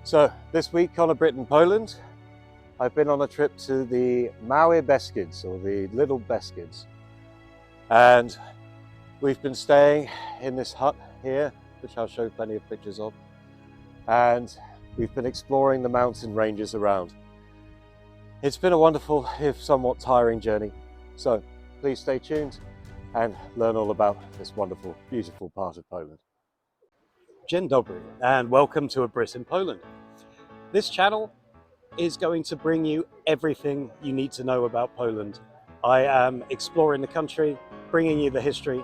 So this week on A Brit in Poland, I've been on a trip to the Mały Beskids, or the Little Beskids. And we've been staying in this hut here, which I'll show plenty of pictures of. And we've been exploring the mountain ranges around. It's been a wonderful, if somewhat tiring journey. So please stay tuned and learn all about this wonderful, beautiful part of Poland. Dzień dobry, and welcome to A Brit in Poland. This channel is going to bring you everything you need to know about Poland. I am exploring the country, bringing you the history,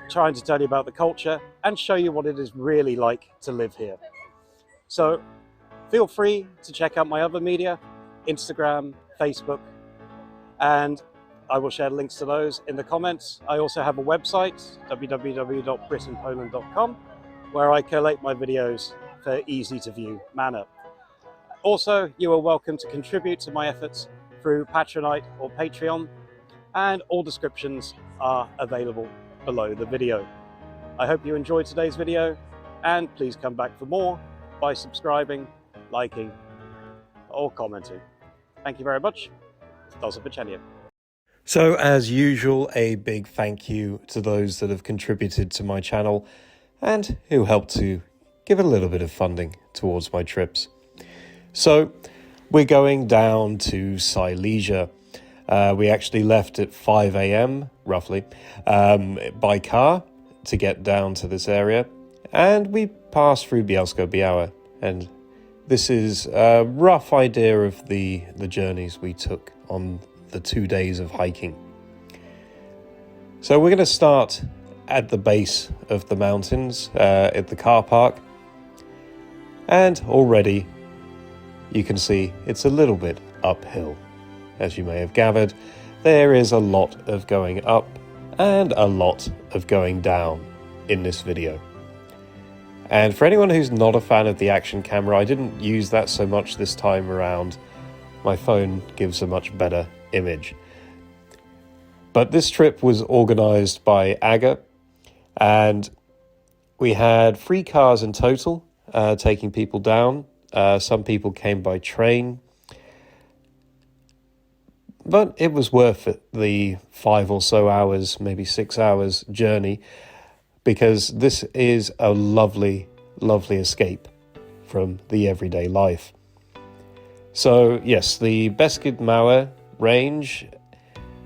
trying to tell you about the culture, and show you what it is really like to live here. So feel free to check out my other media, Instagram, Facebook, and I will share links to those in the comments. I also have a website, www.britlivinginpoland.com, where I collate my videos for easy to view manner. Also, you are welcome to contribute to my efforts through Patronite or Patreon, and all descriptions are available below the video. I hope you enjoyed today's video, and please come back for more by subscribing, liking, or commenting. Thank you very much. Do zobaczenia. So, as usual, a big thank you to those that have contributed to my channel and who helped to give a little bit of funding towards my trips. So we're going down to Silesia. We actually left at 5 a.m. roughly by car to get down to this area, and we passed through Bielsko Biały, and this is a rough idea of the journeys we took on the 2 days of hiking. So we're going to start at the base of the mountains at the car park, and already you can see it's a little bit uphill. As you may have gathered, there is a lot of going up and a lot of going down in this video. And for anyone who's not a fan of the action camera, I didn't use that so much this time around. My phone gives a much better image. But this trip was organized by Aga, and we had 3 cars in total taking people down. Some people came by train, but it was worth it, the 5 or so hours, maybe 6 hours journey, because this is a lovely, lovely escape from the everyday life. So yes, the Beskid Mały range,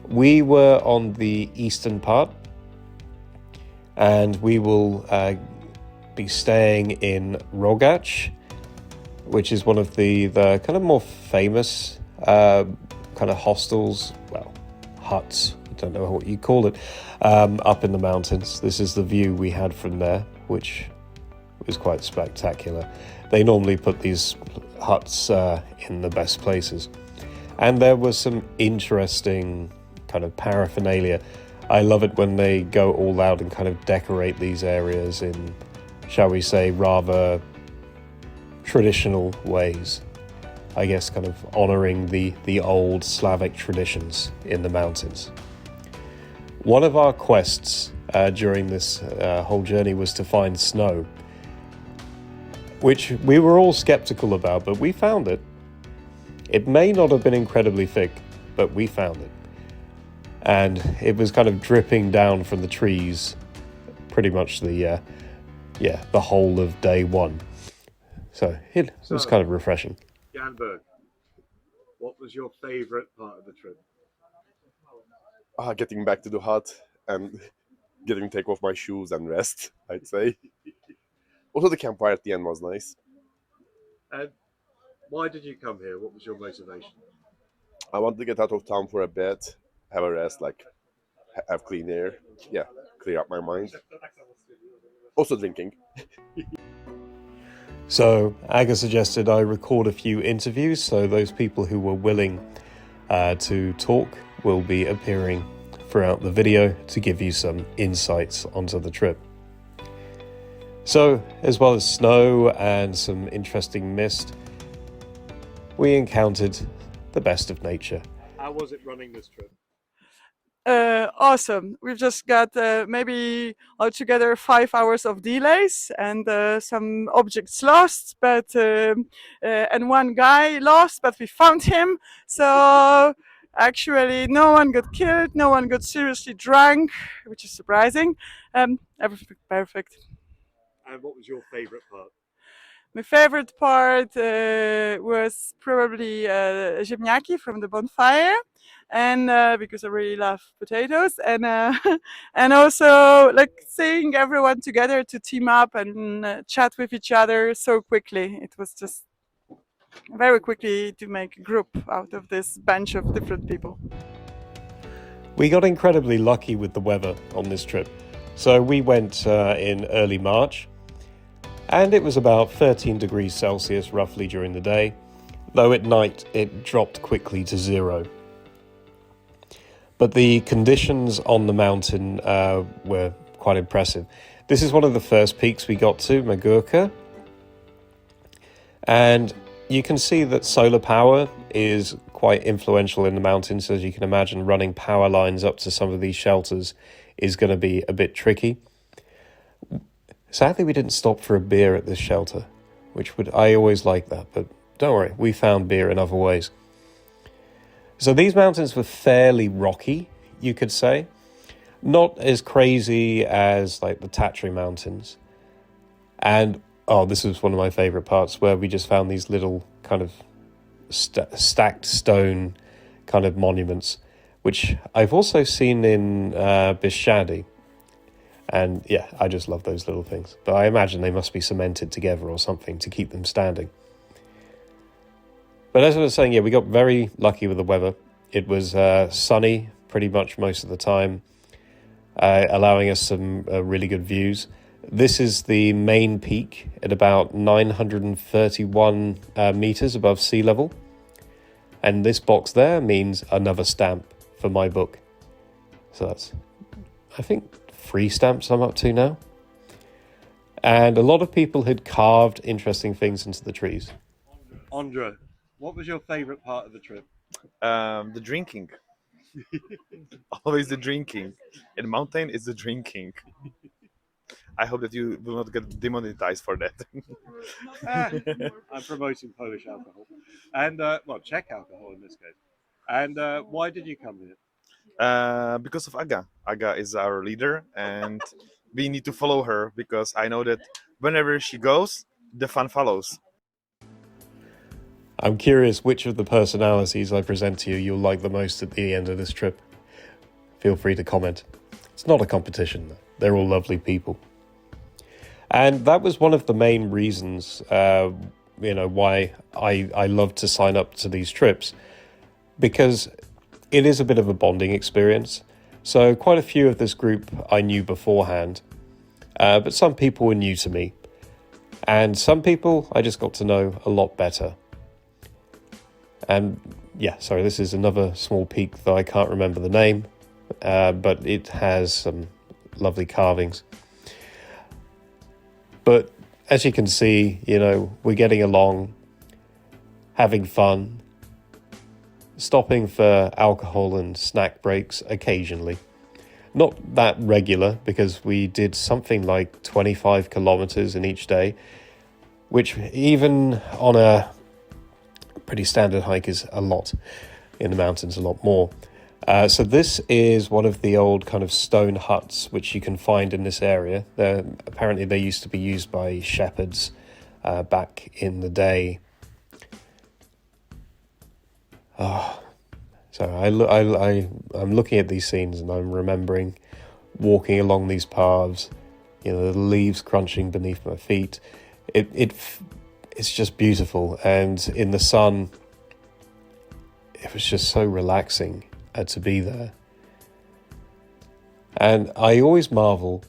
we were on the eastern part, and we will be staying in Rogacz, which is one of the kind of more famous kind of hostels, well, huts, I don't know what you call it, up in the mountains. This is the view we had from there, which was quite spectacular. They normally put these huts in the best places. And there was some interesting kind of paraphernalia. I love it when they go all out and kind of decorate these areas in, shall we say, rather traditional ways. I guess kind of honoring the old Slavic traditions in the mountains. One of our quests during this whole journey was to find snow, which we were all skeptical about, but we found it. It may not have been incredibly thick, but we found it. And it was kind of dripping down from the trees pretty much the whole of day one. So it was kind of refreshing. Janberg, what was your favourite part of the trip? Getting back to the hut and getting to take off my shoes and rest, I'd say. Also, the campfire at the end was nice. And why did you come here? What was your motivation? I wanted to get out of town for a bit, have a rest, like have clean air. Yeah, clear up my mind. Also drinking. So Aga suggested I record a few interviews, so those people who were willing to talk will be appearing throughout the video to give you some insights onto the trip. So, as well as snow and some interesting mist, we encountered the best of nature. How was it running this trip? Awesome. We've just got maybe altogether 5 hours of delays and some objects lost, but and one guy lost, but we found him. So actually, no one got killed, no one got seriously drunk, which is surprising. Everything perfect. And what was your favourite part? My favorite part was probably ziemniaki from the bonfire, and because I really love potatoes, and and also like seeing everyone together to team up and chat with each other so quickly. It was just very quickly to make a group out of this bunch of different people. We got incredibly lucky with the weather on this trip. So we went in early March, and it was about 13 degrees Celsius roughly during the day, though at night it dropped quickly to 0. But the conditions on the mountain were quite impressive. This is one of the first peaks we got to, Magurka, and you can see that solar power is quite influential in the mountains. As you can imagine, running power lines up to some of these shelters is going to be a bit tricky. Sadly, we didn't stop for a beer at this shelter, I always like that, but don't worry, we found beer in other ways. So these mountains were fairly rocky, you could say. Not as crazy as like the Tatry Mountains. And, this was one of my favorite parts, where we just found these little kind of stacked stone kind of monuments, which I've also seen in Bieszczady. And yeah, I just love those little things. But I imagine they must be cemented together or something to keep them standing. But as I was saying, yeah, we got very lucky with the weather. It was sunny pretty much most of the time, allowing us some really good views. This is the main peak at about 931 meters above sea level. And this box there means another stamp for my book. So that's, I think, 3 stamps I'm up to now. And a lot of people had carved interesting things into the trees. Andra, what was your favourite part of the trip? The drinking. Always the drinking. In mountain is the drinking. I hope that you will not get demonetized for that. I'm promoting Polish alcohol. And, Czech alcohol in this case. And why did you come here? Because of Aga. Aga is our leader, and we need to follow her because I know that whenever she goes, the fun follows. I'm curious which of the personalities I present to you you'll like the most at the end of this trip. Feel free to comment. It's not a competition, they're all lovely people. And that was one of the main reasons, why I love to sign up to these trips, because it is a bit of a bonding experience. So quite a few of this group I knew beforehand, but some people were new to me. And some people I just got to know a lot better. And yeah, sorry, this is another small peak that I can't remember the name, but it has some lovely carvings. But as you can see, we're getting along, having fun, stopping for alcohol and snack breaks occasionally. Not that regular, because we did something like 25 kilometers in each day, which even on a pretty standard hike is a lot. In the mountains, a lot more. So this is one of the old kind of stone huts which you can find in this area. Apparently they used to be used by shepherds back in the day. So I'm looking at these scenes and I'm remembering walking along these paths, the leaves crunching beneath my feet. It's just beautiful, and in the sun, it was just so relaxing to be there. And I always marvel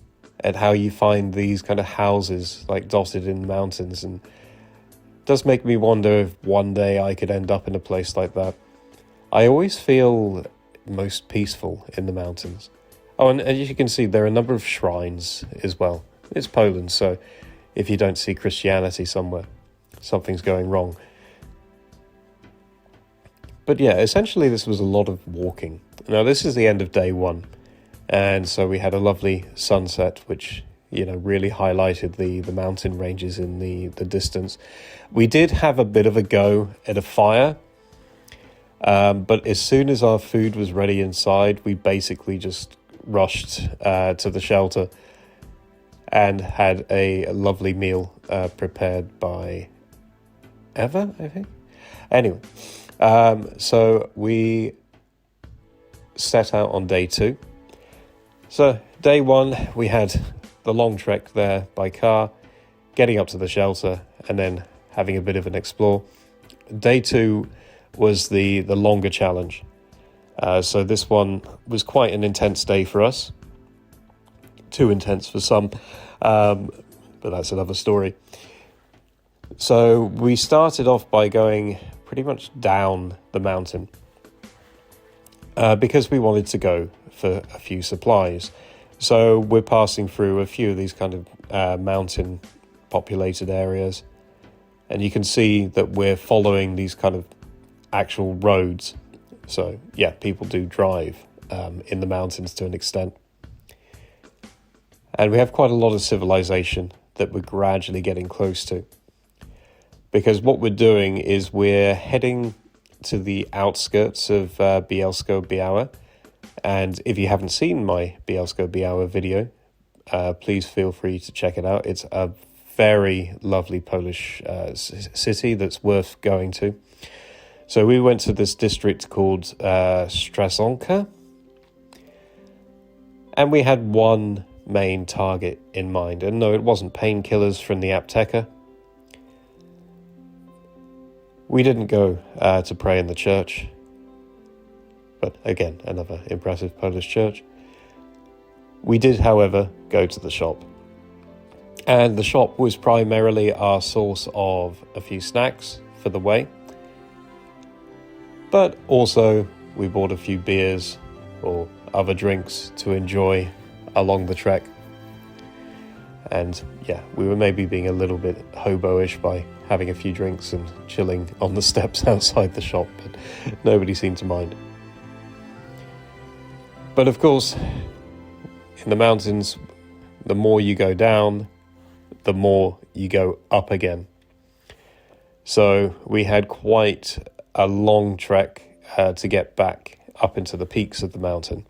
at how you find these kind of houses like dotted in mountains, and it does make me wonder if one day I could end up in a place like that. I always feel most peaceful in the mountains. Oh, and as you can see, there are a number of shrines as well. It's Poland, so if you don't see Christianity somewhere, something's going wrong. But yeah, essentially this was a lot of walking. Now this is the end of day one, and so we had a lovely sunset, which, you know, really highlighted the mountain ranges in the distance. We did have a bit of a go at a fire, but as soon as our food was ready inside, we basically just rushed to the shelter and had a lovely meal prepared by Eva, I think. Anyway, so we set out on day two. So day one, we had the long trek there by car, getting up to the shelter, and then having a bit of an explore. Day two was the longer challenge. So this one was quite an intense day for us. Too intense for some, but that's another story. So we started off by going pretty much down the mountain because we wanted to go for a few supplies. So we're passing through a few of these kind of mountain populated areas, and you can see that we're following these kind of actual roads. So yeah, people do drive in the mountains to an extent. And we have quite a lot of civilization that we're gradually getting close to. Because what we're doing is we're heading to the outskirts of Bielsko Białe. And if you haven't seen my Bielsko Białe video, please feel free to check it out. It's a very lovely Polish city that's worth going to. So we went to this district called Strasonka. And we had one main target in mind. And no, it wasn't painkillers from the apteka. We didn't go to pray in the church. But again, another impressive Polish church. We did, however, go to the shop. And the shop was primarily our source of a few snacks for the way. But also, we bought a few beers or other drinks to enjoy along the trek. And yeah, we were maybe being a little bit hobo-ish by having a few drinks and chilling on the steps outside the shop, but nobody seemed to mind. But of course, in the mountains, the more you go down, the more you go up again. So we had quite a long trek to get back up into the peaks of the mountain.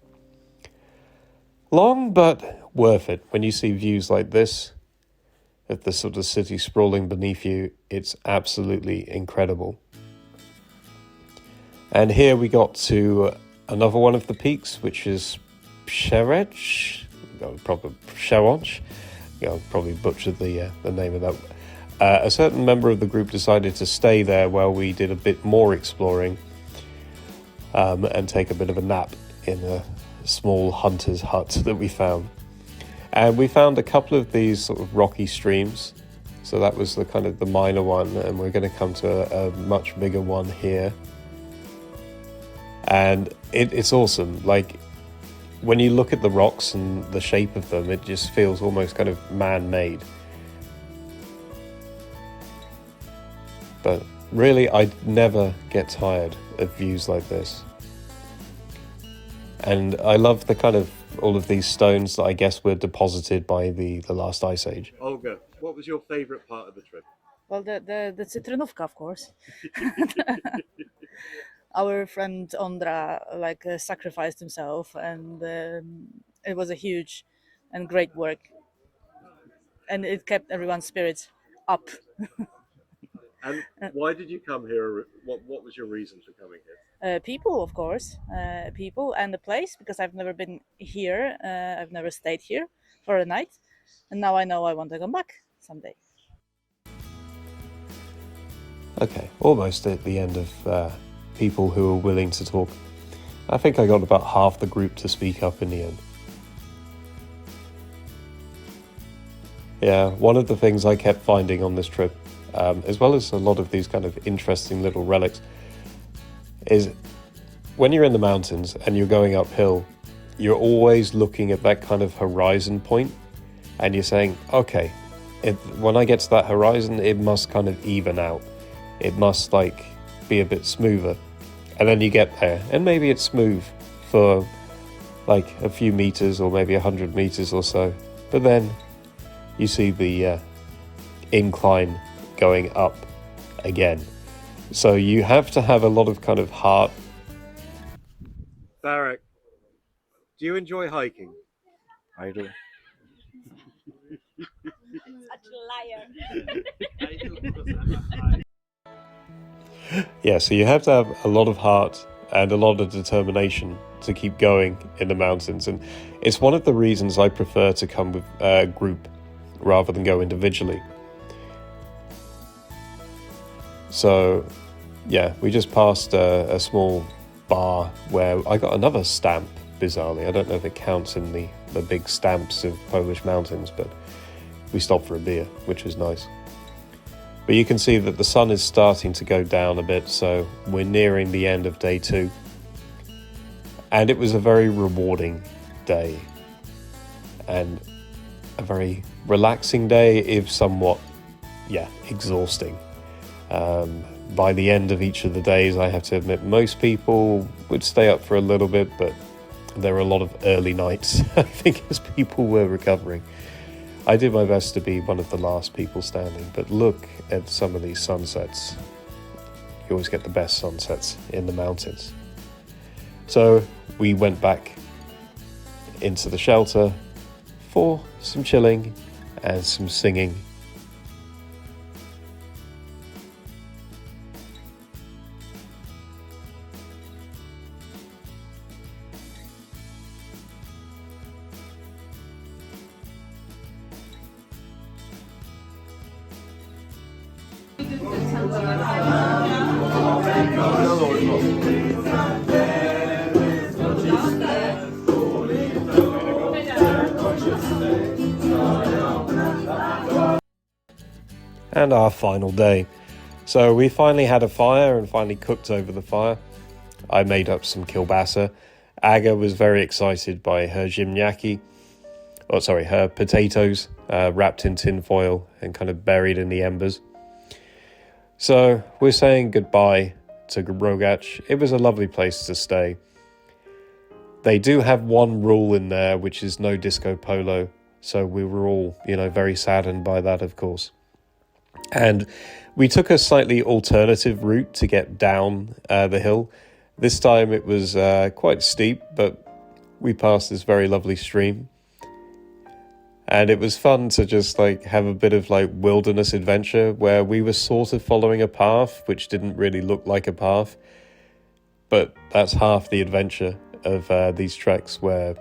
Long, but worth it. When you see views like this, of the sort of city sprawling beneath you, it's absolutely incredible. And here we got to another one of the peaks, which is Przewodz. Probably butchered the name of that. A certain member of the group decided to stay there while we did a bit more exploring and take a bit of a nap in a small hunter's hut that we found. And we found a couple of these sort of rocky streams. So that was the kind of the minor one, and we're going to come to a much bigger one here. And it's awesome. Like, when you look at the rocks and the shape of them, it just feels almost kind of man-made. But really, I'd never get tired of views like this. And I love the kind of all of these stones that I guess were deposited by the last ice age. Olga, what was your favourite part of the trip? Well, the cytrynówka, of course. Our friend Ondra sacrificed himself, and it was a huge and great work, and it kept everyone's spirits up. And why did you come here? What was your reason for coming here? People, of course, people, and the place, because I've never been here. I've never stayed here for a night, and now I know I want to come back someday. Okay, almost at the end of people who are willing to talk. I think I got about half the group to speak up in the end. Yeah, one of the things I kept finding on this trip, as well as a lot of these kind of interesting little relics, is when you're in the mountains and you're going uphill, you're always looking at that kind of horizon point, and you're saying, okay, when I get to that horizon, it must kind of even out. It must be a bit smoother. And then you get there, and maybe it's smooth for like a few meters or maybe 100 meters or so. But then you see the incline going up again. So you have to have a lot of kind of heart. Derek, do you enjoy hiking? I do. Yeah, so you have to have a lot of heart and a lot of determination to keep going in the mountains. And it's one of the reasons I prefer to come with a group rather than go individually. So, yeah, we just passed a small bar where I got another stamp, bizarrely. I don't know if it counts in the big stamps of Polish mountains, but we stopped for a beer, which was nice. But you can see that the sun is starting to go down a bit, so we're nearing the end of day 2. And it was a very rewarding day and a very relaxing day, if somewhat, exhausting. By the end of each of the days, I have to admit, most people would stay up for a little bit, but there were a lot of early nights, I think, as people were recovering. I did my best to be one of the last people standing, but look at some of these sunsets. You always get the best sunsets in the mountains. So we went back into the shelter for some chilling and some singing. And our final day. So we finally had a fire and finally cooked over the fire. I made up some kielbasa. Aga was very excited by her ziemniaki, her potatoes wrapped in tin foil and kind of buried in the embers. So we're saying goodbye to Rogacz. It was a lovely place to stay. They do have one rule in there, which is no disco polo. So we were all, very saddened by that, of course. And we took a slightly alternative route to get down the hill. This time it was quite steep, but we passed this very lovely stream. And it was fun to just have a bit of wilderness adventure where we were sort of following a path, which didn't really look like a path. But that's half the adventure of these treks, where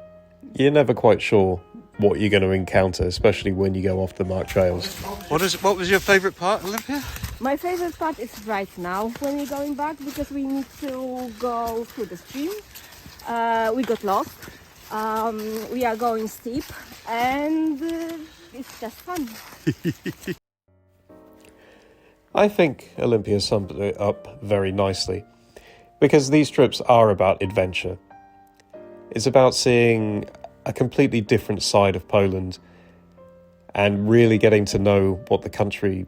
you're never quite sure what you're going to encounter, especially when you go off the marked trails. What was your favourite part, Olympia? My favorite part is right now when we're going back, because we need to go through the stream. We got lost. We are going steep, and it's just fun. I think Olympia summed it up very nicely, because these trips are about adventure. It's about seeing a completely different side of Poland and really getting to know what the country,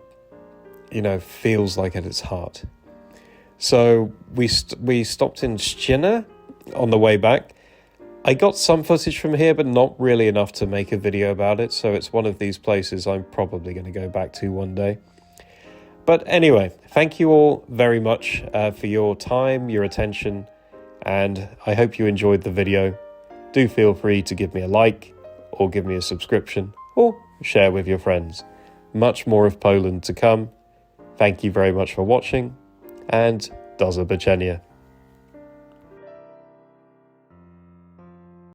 feels like at its heart. So we stopped in Szczecin on the way back. I got some footage from here, but not really enough to make a video about it. So it's one of these places I'm probably going to go back to one day. But anyway, thank you all very much for your time, your attention, and I hope you enjoyed the video. Do feel free to give me a like, or give me a subscription, or share with your friends. Much more of Poland to come. Thank you very much for watching, and do zobaczenia.